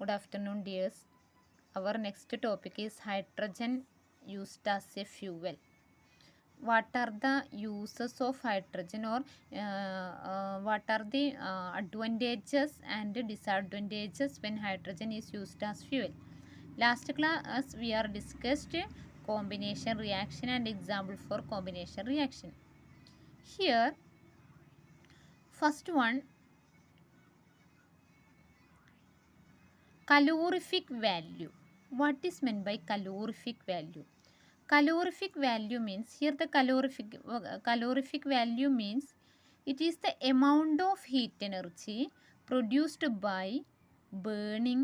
Good afternoon, dears. Our next topic is hydrogen used as a fuel. What are the uses of hydrogen, or what are the advantages and disadvantages when hydrogen is used as fuel? Last class we are discussed combination reaction and example for combination reaction. Here, first one, calorific value. What is meant by calorific value? Calorific value means, here the calorific value means it is the amount of heat energy produced by burning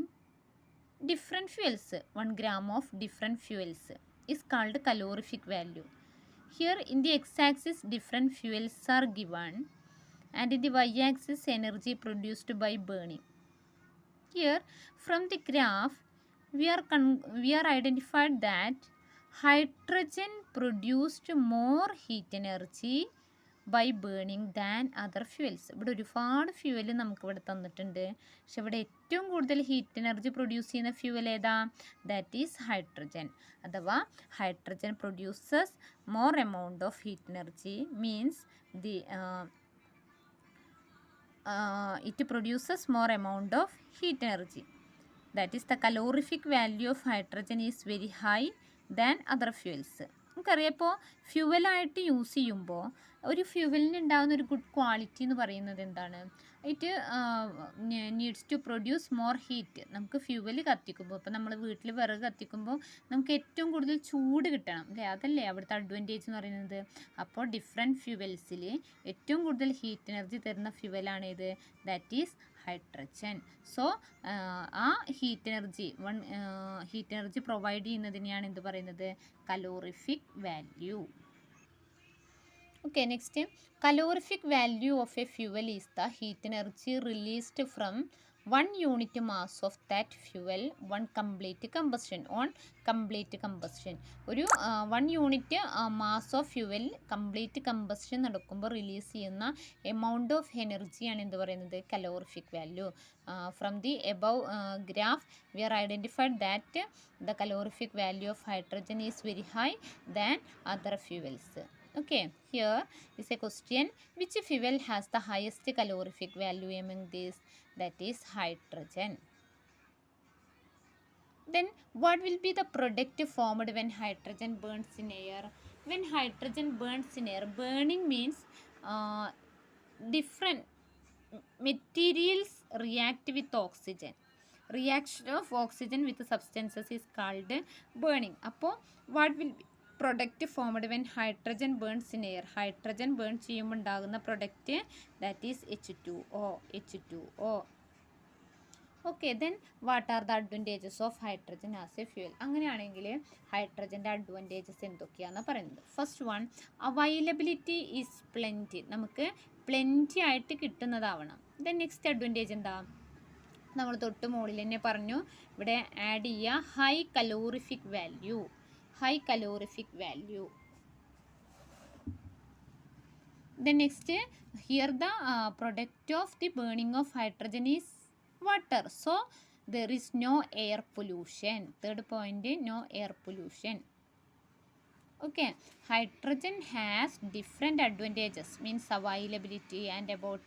different fuels. 1 gram of different fuels is called calorific value. Here in the x-axis different fuels are given, and in the y-axis energy produced by burning. Here from the graph we are identified that hydrogen produced more heat energy by burning than other fuels. ഇവിടെ ഒരുപാട് fuel നമുക്കിവിടെ തന്നിട്ടുണ്ട്. പക്ഷെ ഇവിടെ ഏറ്റവും കൂടുതൽ heat energy produce ചെയ്യുന്ന fuel ഏതാ? That is hydrogen. അഥവാ hydrogen produces more amount of heat energy, means it produces more amount of heat energy. That is, the calorific value of hydrogen is very high than other fuels. നമുക്കറിയാം, ഇപ്പോൾ ഫ്യൂവലായിട്ട് use ചെയ്യുമ്പോൾ ഒരു ഫ്യൂവലിന് ഉണ്ടാകുന്ന ഒരു good quality എന്ന് പറയുന്നത് എന്താണ്? It needs to produce more heat. നമുക്ക് ഫ്യൂവൽ കത്തിക്കുമ്പോൾ, ഇപ്പോൾ നമ്മൾ വീട്ടിൽ വിറക് കത്തിക്കുമ്പോൾ നമുക്ക് ഏറ്റവും കൂടുതൽ ചൂട് കിട്ടണം അല്ലേ? അതല്ലേ അവിടുത്തെ അഡ്വാൻറ്റേജ് എന്ന് പറയുന്നത്. അപ്പോൾ ഡിഫറെൻറ്റ് ഫ്യൂവൽസിൽ ഏറ്റവും കൂടുതൽ ഹീറ്റ് എനർജി തരുന്ന ഫ്യൂവലാണ് ഇത്? That is hydrogen. സോ ആ ഹീറ്റ് എനർജി പ്രൊവൈഡ് ചെയ്യുന്നതിനെയാണ് എന്ത് പറയുന്നത്? Calorific value. Okay, next, calorific value of a fuel is the heat energy released from 1 unit mass of that fuel on complete combustion. ഒരു 1 unit mass of fuel complete combustion നടക്കുമ്പോൾ release ചെയ്യുന്ന amount of എനർജിയാണ് എന്ത് പറയുന്നത്? Calorific value. From the above graph we are identified that the calorific value of hydrogen is very high than other fuels. Okay, here is a question: which fuel has the highest calorific value among these? That is hydrogen. Then what will be the product formed when hydrogen burns in air? When hydrogen burns in air, burning means different materials react with oxygen. Reaction of oxygen with substances is called burning. അപ്പോൾ what will be product formed when hydrogen burns in air? Hydrogen burn ചെയ്യുമ്പോൾ ഉണ്ടാകുന്ന product that is H2O. Okay, then what are the advantages of hydrogen as a fuel? അങ്ങനെയാണെങ്കിൽ ഹൈഡ്രജൻ്റെ advantages എന്തൊക്കെയാണെന്ന് പറയുന്നത്. First one, availability is plenty. നമുക്ക് plenty ആയിട്ട് കിട്ടുന്നതാവണം. Then next advantage എന്താ? നമ്മൾ തൊട്ട് മുകളിൽ തന്നെ പറഞ്ഞു, ഇവിടെ ആഡ് ചെയ്യുക high calorific value. Then next, here the product of the burning of hydrogen is water. So there is no air pollution. Third point, no air pollution. Okay, hydrogen has different advantages, means availability and about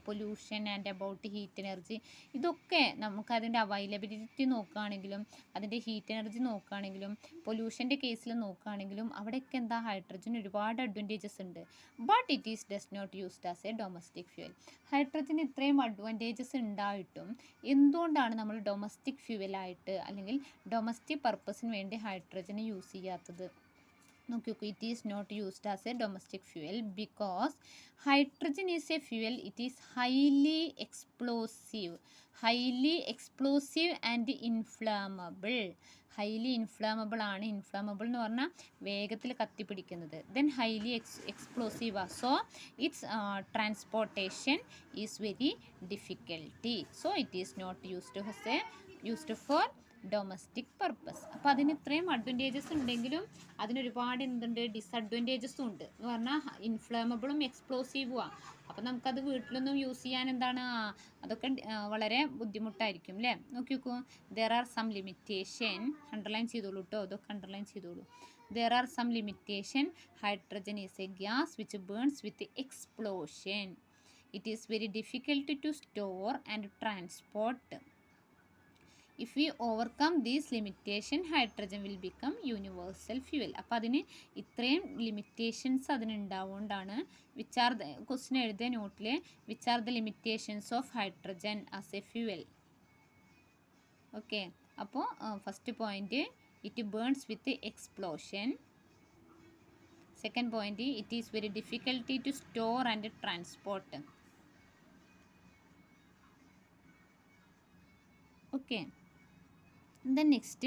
pollution and about heat energy. ഇതൊക്കെ നമുക്ക് അതിൻ്റെ availability നോക്കുകയാണെങ്കിലും അതിൻ്റെ heat energy നോക്കുകയാണെങ്കിലും പൊല്യൂഷൻ്റെ കേസിൽ നോക്കുകയാണെങ്കിലും അവിടെയൊക്കെ എന്താ? ഹൈഡ്രജൻ ഒരുപാട് അഡ്വാൻറ്റേജസ് ഉണ്ട്. But it is does not used as a domestic fuel. ഹൈഡ്രജന് ഇത്രയും അഡ്വാൻറ്റേജസ് ഉണ്ടായിട്ടും എന്തുകൊണ്ടാണ് നമ്മൾ ഡൊമസ്റ്റിക് ഫ്യൂവലായിട്ട് അല്ലെങ്കിൽ ഡൊമസ്റ്റിക് പർപ്പസിന് വേണ്ടി ഹൈഡ്രജന് യൂസ് ചെയ്യാത്തത്? നോക്കിക്കോ, it is not used as a domestic fuel because hydrogen is a fuel. It is highly explosive and inflammable. Highly inflammable ആണ്. ഇൻഫ്ലാമബിൾ എന്ന് പറഞ്ഞാൽ വേഗത്തിൽ കത്തിപ്പിടിക്കുന്നത്. Then highly explosive. So its transportation is very difficulty. So it is not used for domestic purpose. അപ്പോൾ അതിന് ഇത്രയും advantages ഉണ്ടെങ്കിലും അതിനൊരുപാട് എന്തുണ്ട്, ഡിസഡ്വാൻറ്റേജസും ഉണ്ട് എന്ന് പറഞ്ഞാൽ ഇൻഫ്ലേമബിളും എക്സ്പ്ലോസീവുമാണ്. അപ്പോൾ നമുക്കത് വീട്ടിലൊന്നും യൂസ് ചെയ്യാൻ എന്താണ് അതൊക്കെ വളരെ ബുദ്ധിമുട്ടായിരിക്കും അല്ലേ. നോക്കി നോക്കൂ, there are some limitation, underline ചെയ്തോളൂ കേട്ടോ, അതൊക്കെ അണ്ടർലൈൻ ചെയ്തോളൂ. There are some limitation. Hydrogen is a gas which burns with explosion. It is very difficult to store and transport. If we overcome these limitation, hydrogen will become universal fuel. അപ്പോൾ അതിന് ഇത്രയും limitations അതിനുണ്ടാവുകൊണ്ടാണ് which are the question എഴുതിയ നോട്ടിൽ which are the limitations of hydrogen as a fuel. Okay, അപ്പോൾ first point, it burns with explosion. Second point, it is very difficult to store and transport. Okay, then next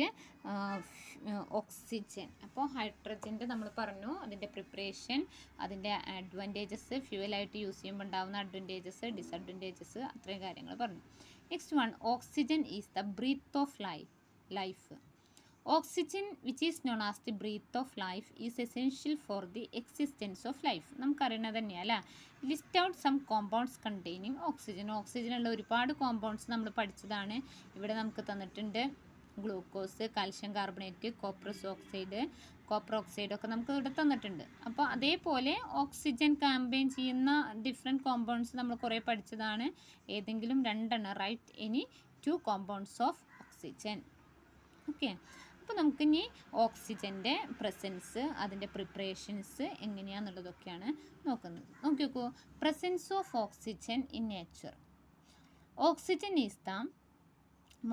oxygen. അപ്പോൾ ഹൈഡ്രജൻ്റെ നമ്മൾ പറഞ്ഞു അതിൻ്റെ preparation, അതിൻ്റെ advantages, ഫ്യൂവലായിട്ട് use ചെയ്യുമ്പോൾ ഉണ്ടാകുന്ന advantages, disadvantages, അത്രയും കാര്യങ്ങൾ പറഞ്ഞു. Next one, oxygen is the breath of life. Oxygen, which is known as the breath of life, is essential for the existence of life. നമുക്കറിയുന്നത് തന്നെയല്ല. List out some compounds containing oxygen. ഓക്സിജനുള്ള ഒരുപാട് compounds നമ്മൾ പഠിച്ചതാണ്. ഇവിടെ നമുക്ക് തന്നിട്ടുണ്ട് glucose, calcium carbonate, copper oxide ഒക്കെ നമുക്ക് ഇവിടെ തന്നിട്ടുണ്ട്. അപ്പോൾ അതേപോലെ ഓക്സിജൻ കമ്പൈൻ ചെയ്യുന്ന ഡിഫറെൻറ്റ് കോമ്പൗണ്ട്സ് നമ്മൾ കുറേ പഠിച്ചതാണ്. ഏതെങ്കിലും രണ്ടെണ്ണം, write any 2 compounds of oxygen. Okay, അപ്പോൾ നമുക്കിനി ഓക്സിജൻ്റെ പ്രസൻസ്, അതിൻ്റെ പ്രിപ്പറേഷൻസ് എങ്ങനെയാണെന്നുള്ളതൊക്കെയാണ് നോക്കുന്നത്. നോക്കി നോക്കൂ, presence of oxygen in nature. Oxygen is the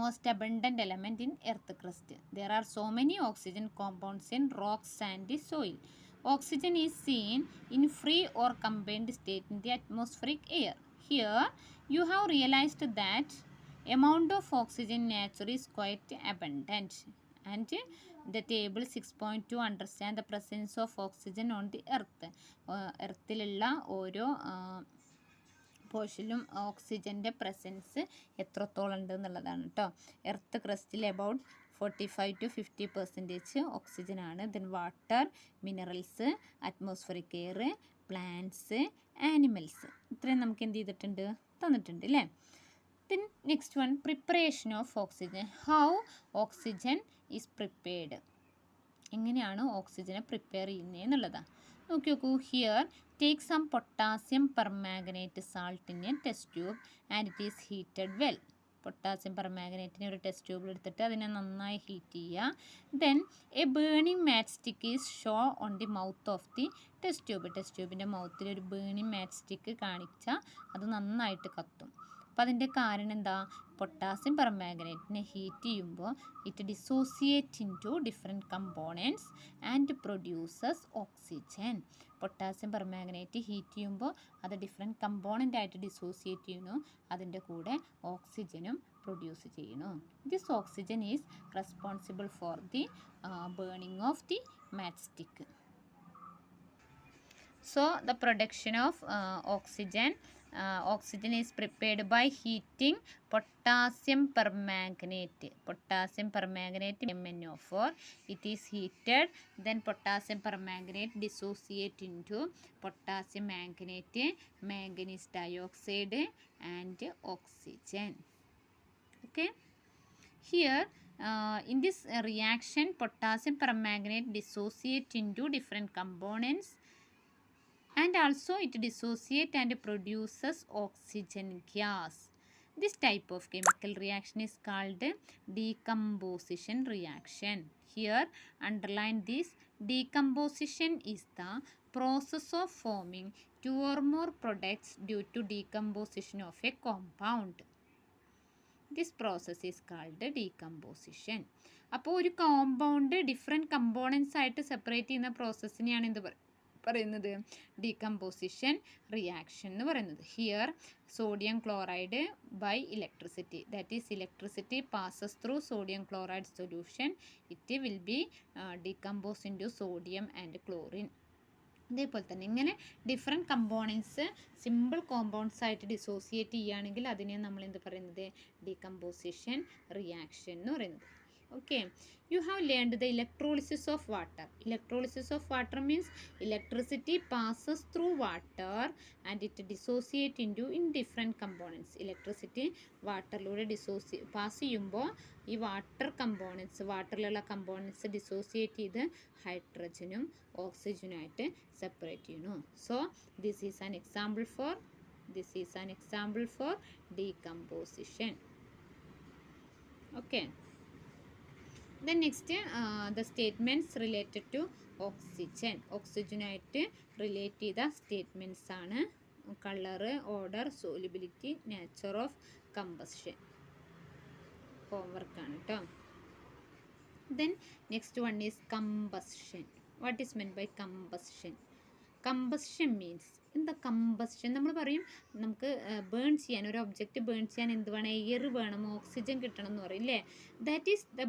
most abundant element in earth crust. There are so many oxygen compounds in rocks and soil. Oxygen is seen in free or combined state in the atmospheric air. Here you have realized that amount of oxygen in nature is quite abundant. And the table 6.2 understand the presence of oxygen on the earth. എർത്തിലുള്ള ഓരോ പോർഷനിലും ഓക്സിജൻ്റെ presence എത്രത്തോളം ഉണ്ട് എന്നുള്ളതാണ് കേട്ടോ. Earth ക്രസ്റ്റിൽ about 45 to 50% ഓക്സിജനാണ്. Then water, minerals, atmospheric air, plants, animals, ഇത്രയും നമുക്ക് എന്ത് ചെയ്തിട്ടുണ്ട്, തന്നിട്ടുണ്ട് അല്ലേ. Then next one, preparation of oxygen. How oxygen is prepared. എങ്ങനെയാണ് ഓക്സിജനെ പ്രിപ്പയർ ചെയ്യുന്നത് എന്നുള്ളതാണ്. നോക്കി നോക്കൂ, here take some potassium permanganate salt in a test tube and it is heated well. Potassium പെർമാംഗനേറ്റിനെ ഒരു ടെസ്റ്റ് ട്യൂബിൽ എടുത്തിട്ട് അതിനെ നന്നായി ഹീറ്റ് ചെയ്യുക. Then a burning match stick is show on the mouth of the test tube. Test ട്യൂബിൻ്റെ മൗത്തിൽ ഒരു ബേണിംഗ് മാച്ച് സ്റ്റിക്ക് കാണിച്ചാൽ അത് നന്നായിട്ട് കത്തും. അപ്പോൾ അതിൻ്റെ കാരണം എന്താ, പൊട്ടാസ്യം പെർമാംഗനേറ്റിനെ ഹീറ്റ് ചെയ്യുമ്പോൾ it dissociate into different components and produces oxygen. Potassium permanganate heat ചെയ്യുമ്പോൾ അത് ഡിഫറെൻറ്റ് കമ്പോണൻ്റ് ആയിട്ട് ഡിസോസിയേറ്റ് ചെയ്യുന്നു, അതിൻ്റെ കൂടെ ഓക്സിജനും പ്രൊഡ്യൂസ് ചെയ്യുന്നു. This oxygen is responsible for the burning of the match stick. So the production of oxygen is prepared by heating potassium permanganate. Potassium permanganate MnO4. It is heated, then potassium permanganate dissociate into potassium manganate, manganese dioxide and oxygen. Okay, here in this reaction potassium permanganate dissociate into different components and also it dissociates and produces oxygen gas. This type of chemical reaction is called decomposition reaction. Here underline this, decomposition is the process of forming 2 or more products due to decomposition of a compound. This process is called decomposition. അപ്പോൾ ഒരു compound different components ആയിട്ട് separate ചെയ്യുന്ന പ്രോസസ്സിനെയാണ് എന്ത് പറയുന്നത്, decomposition reaction എന്ന് പറയുന്നത്. Here sodium chloride by electricity, that is electricity passes through sodium chloride solution, it will be decompose into sodium and chlorine. അതേപോലെ തന്നെ ഇങ്ങനെ ഡിഫറെൻറ്റ് കമ്പോണൻസ് സിമ്പിൾ കോമ്പൗണ്ട്സ് ആയിട്ട് ഡിസോസിയേറ്റ് ചെയ്യുകയാണെങ്കിൽ അതിനെ നമ്മൾ എന്ത് പറയുന്നത്, ഡീകമ്പോസിഷൻ റിയാക്ഷൻ എന്ന് പറയുന്നത്. Okay, you have learned the electrolysis of water. Electrolysis of water means electricity passes through water and it dissociate into in different components. Electricity വാട്ടറിലൂടെ pass ചെയ്യുമ്പോൾ ഈ വാട്ടർ കമ്പോണൻസ് വാട്ടറിലുള്ള കമ്പോണൻസ് ഡിസോസിയേറ്റ് ചെയ്ത് ഹൈഡ്രജനും ഓക്സിജനുമായിട്ട് separate ചെയ്യുന്നു. So this is an example for decomposition. Okay. Then next the statements related to oxygen. ഓക്സിജനായിട്ട് relate ചെയ്ത സ്റ്റേറ്റ്മെൻറ്റ്സ് ആണ് colour, order, solubility, nature of combustion. ഹോംവർക്കാണ് കേട്ടോ. Then next one is combustion. What is meant by combustion? Combustion means എന്താ combustion? നമ്മൾ പറയും നമുക്ക് burn ചെയ്യാൻ, ഒരു ഒബ്ജക്റ്റ് ബേൺ ചെയ്യാൻ എന്ത് വേണം? എയർ വേണം, ഓക്സിജൻ കിട്ടണം എന്ന് പറയും അല്ലേ? That is the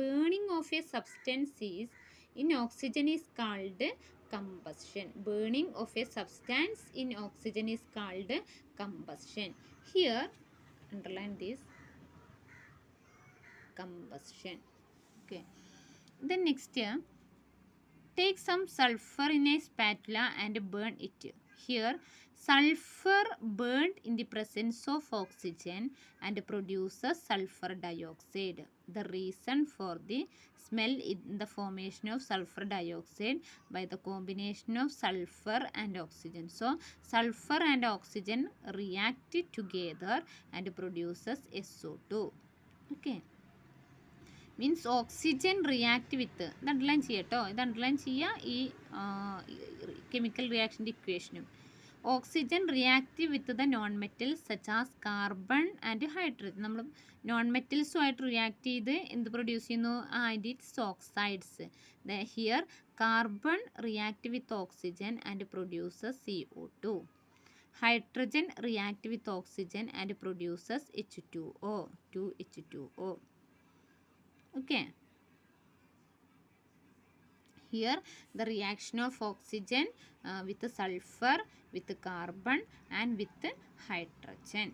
burning of A substance is in oxygen is called combustion. Burning of a substance in oxygen is called combustion. Here underline this, combustion. Okay, then next here, take some sulfur in a spatula and burn it. Here sulfur burned in the presence of oxygen and produces sulfur dioxide. The reason for the smell in the formation of sulfur dioxide by the combination of sulfur and oxygen. So sulfur and oxygen react together and produces SO2. Okay, means oxygen react with, ഇത് underline ചെയ്യുക കേട്ടോ, ഇത് underline ചെയ്യുക ഈ chemical റിയാക്ഷൻ്റെ ഇക്വേഷനും. Oxygen react with the non metals such as carbon and hydrogen. നമ്മൾ non മെറ്റൽസുമായിട്ട് react ചെയ്ത് എന്ത് പ്രൊഡ്യൂസ് ചെയ്യുന്നു? It's oxides. Here carbon react with oxygen and produces CO2. Hydrogen react with oxygen and produces H2O, 2H2O. Okay, here the reaction of oxygen with sulfur, with carbon and with hydrogen.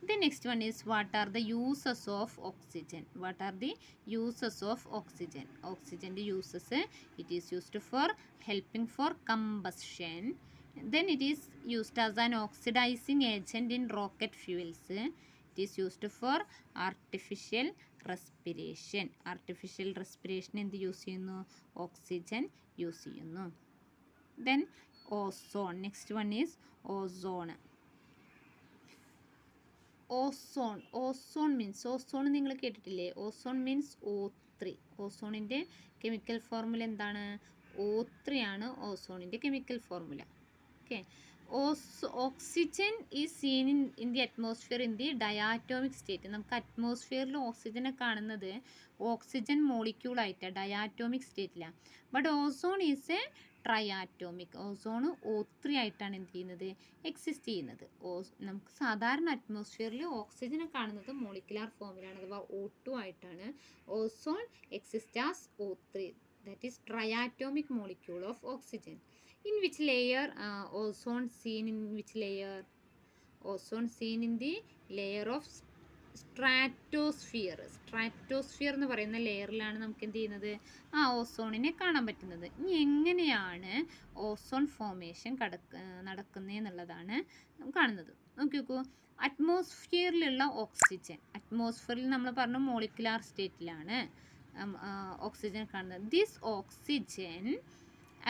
The next one is, what are the uses of oxygen? What are the uses of oxygen? Oxygen uses, it is used for helping for combustion. Then it is used as an oxidizing agent in rocket fuels. It is used for artificial respiration. Artificial respiration എന്ത് use ചെയ്യുന്നു? Oxygen use ചെയ്യുന്നു. Then ozone. Next one is ozone. Ozone means, ozone നിങ്ങൾ കേട്ടിട്ടില്ലേ? Ozone means O3. ഓസോണിൻ്റെ chemical formula എന്താണ്? O3 ആണ് ഓസോണിൻ്റെ chemical formula. Okay, oxygen is seen in the atmosphere in the diatomic state. നമുക്ക് അറ്റ്മോസ്ഫിയറിൽ ഓക്സിജനെ കാണുന്നത് ഓക്സിജൻ മോളിക്യൂളായിട്ടാണ്, ഡയാറ്റോമിക് സ്റ്റേറ്റിലാണ്. But ozone is a triatomic. Ozone O3 ആയിട്ടാണ് എന്ത് ചെയ്യുന്നത്? എക്സിസ്റ്റ് ചെയ്യുന്നത്. നമുക്ക് സാധാരണ അറ്റ്മോസ്ഫിയറിൽ ഓക്സിജനെ കാണുന്നത് മോളിക്കുലാർ ഫോമിലാണ്, അഥവാ O2 ആയിട്ടാണ്. Ozone exist as O3, that is triatomic molecule of oxygen. In which layer ozone seen? In which layer? Ozone seen in the layer of stratosphere. Stratosphere എന്ന് പറയുന്ന ലെയറിലാണ് നമുക്ക് എന്ത് ചെയ്യുന്നത്? ഓസോണിനെ കാണാൻ പറ്റുന്നത്. ഇനി എങ്ങനെയാണ് ഓസോൺ ഫോമേഷൻ നടക്കുന്നതെന്നുള്ളതാണ് കാണുന്നത്. നോക്കി നോക്കൂ, അറ്റ്മോസ്ഫിയറിലുള്ള ഓക്സിജൻ, അറ്റ്മോസ്ഫിയറിൽ നമ്മൾ പറഞ്ഞു മോളിക്കുലാർ സ്റ്റേറ്റിലാണ് ഓക്സിജൻ കാണുന്നത്. This oxygen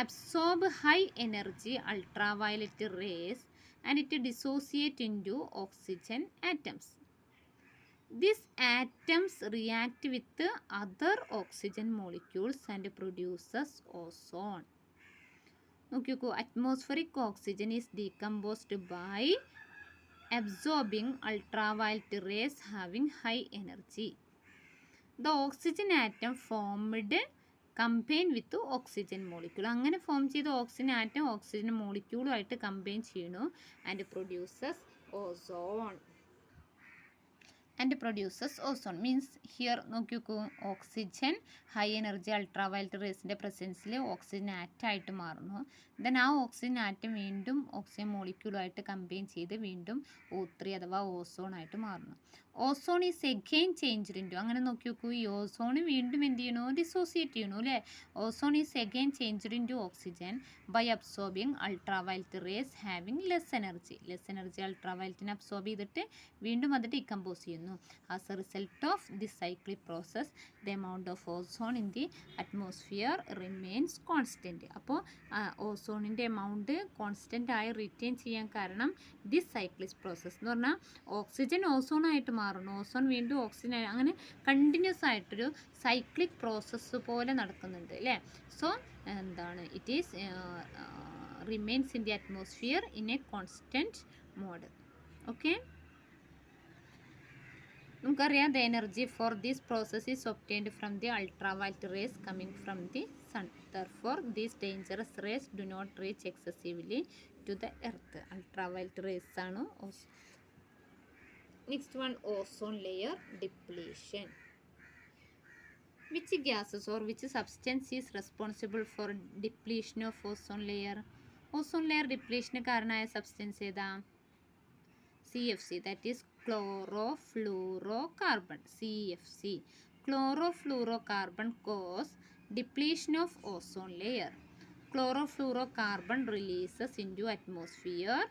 absorb high energy ultraviolet rays and it dissociate into oxygen atoms. These atoms react with other oxygen molecules and produces ozone. നോക്കിക്കോ, atmospheric oxygen is decomposed by absorbing ultraviolet rays having high energy. The oxygen atom formed combine with oxygen molecule. അങ്ങനെ form ചെയ്ത oxygen atom oxygen മോളിക്യൂളുമായിട്ട് combine ചെയ്യണു and produces ozone. Means here നോക്കി നോക്കൂ, oxygen high energy ultraviolet റേസിൻ്റെ പ്രസൻസിൽ oxygen ആറ്റമായിട്ട് മാറുന്നു. ദെൻ ആ ഓക്സിജൻ ആറ്റം വീണ്ടും ഓക്സിജൻ മോളിക്യൂളുമായിട്ട് കമ്പൈൻ ചെയ്ത് വീണ്ടും O3 അഥവാ ഓസോൺ ആയിട്ട് മാറുന്നു. Ozone is again changed into, അങ്ങനെ നോക്കി നോക്കൂ, ഈ ഓസോൺ വീണ്ടും എന്ത് ചെയ്യണു, ഡിസോസിയേറ്റ് ചെയ്യണു അല്ലേ. Ozone is again changed into oxygen by absorbing ultraviolet rays having less energy അൾട്രാവയലറ്റിനെ അബ്സോർബ് ചെയ്തിട്ട് വീണ്ടും അത് ഡീകമ്പോസ് ചെയ്യുന്നു. As a result of this cyclic process the amount of ozone in the atmosphere remains constant. അപ്പോൾ ഓസോണിൻ്റെ amount constant ആയി retain ചെയ്യാൻ കാരണം ദിസ് സൈക്ലിക് പ്രോസസ് എന്ന് പറഞ്ഞാൽ ഓക്സിജൻ ഓസോണായിട്ട് മാറുന്നു, ഓസോൺ വീണ്ടും ഓക്സിജൻ, അങ്ങനെ കണ്ടിന്യൂസ് ആയിട്ടൊരു സൈക്ലിക് പ്രോസസ്സ് പോലെ നടക്കുന്നുണ്ട് അല്ലേ. സോ എന്താണ്, it is remains in the atmosphere in a constant mode. Okay, നമുക്കറിയാം the energy for this process is obtained from the ultraviolet rays coming from the sun. Therefore these dangerous rays do not reach excessively to the earth. Ultraviolet rays ആണ്. Next one, ozone layer depletion. Which gases or which substance is responsible for depletion of ozone layer? Ozone layer depletion കാരണമായ substance ഏതാ? CFC, that is chlorofluorocarbon. CFC, chlorofluorocarbon cause depletion of ozone layer. Chlorofluorocarbon releases into atmosphere,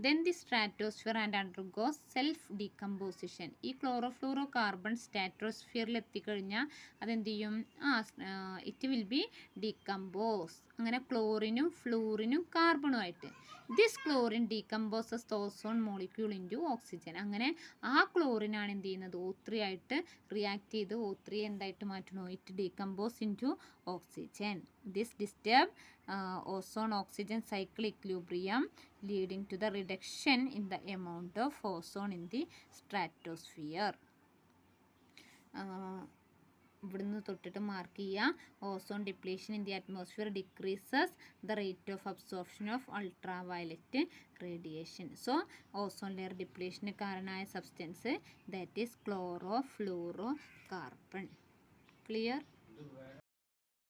then the stratosphere and undergoes self decomposition. ഈ chlorofluoro carbon സ്ട്രാറ്റോസ്ഫിയറിൽ എത്തിക്കഴിഞ്ഞാൽ അതെന്ത് ചെയ്യും, it will be decompose. അങ്ങനെ ക്ലോറിനും ഫ്ലൂറിനും കാർബണുമായിട്ട് this chlorine decomposes the ozone molecule into oxygen. അങ്ങനെ ആ ക്ലോറിനാണ് എന്ത് ചെയ്യുന്നത്, O3 ആയിട്ട് റിയാക്ട് ചെയ്ത് O3 എന്തായിട്ട് മാറ്റണോ, it decompose into oxygen. This disturb ozone oxygen cycle equilibrium, leading to the reduction in the amount of ozone in the stratosphere. ഇവിടുന്ന് തൊട്ടിട്ട് മാർക്ക് ചെയ്യുക, ozone depletion in the atmosphere decreases the rate of absorption of ultraviolet radiation. So ozone layer ഡിപ്ലീഷന് കാരണമായ substance that is chlorofluoro carbon. Clear?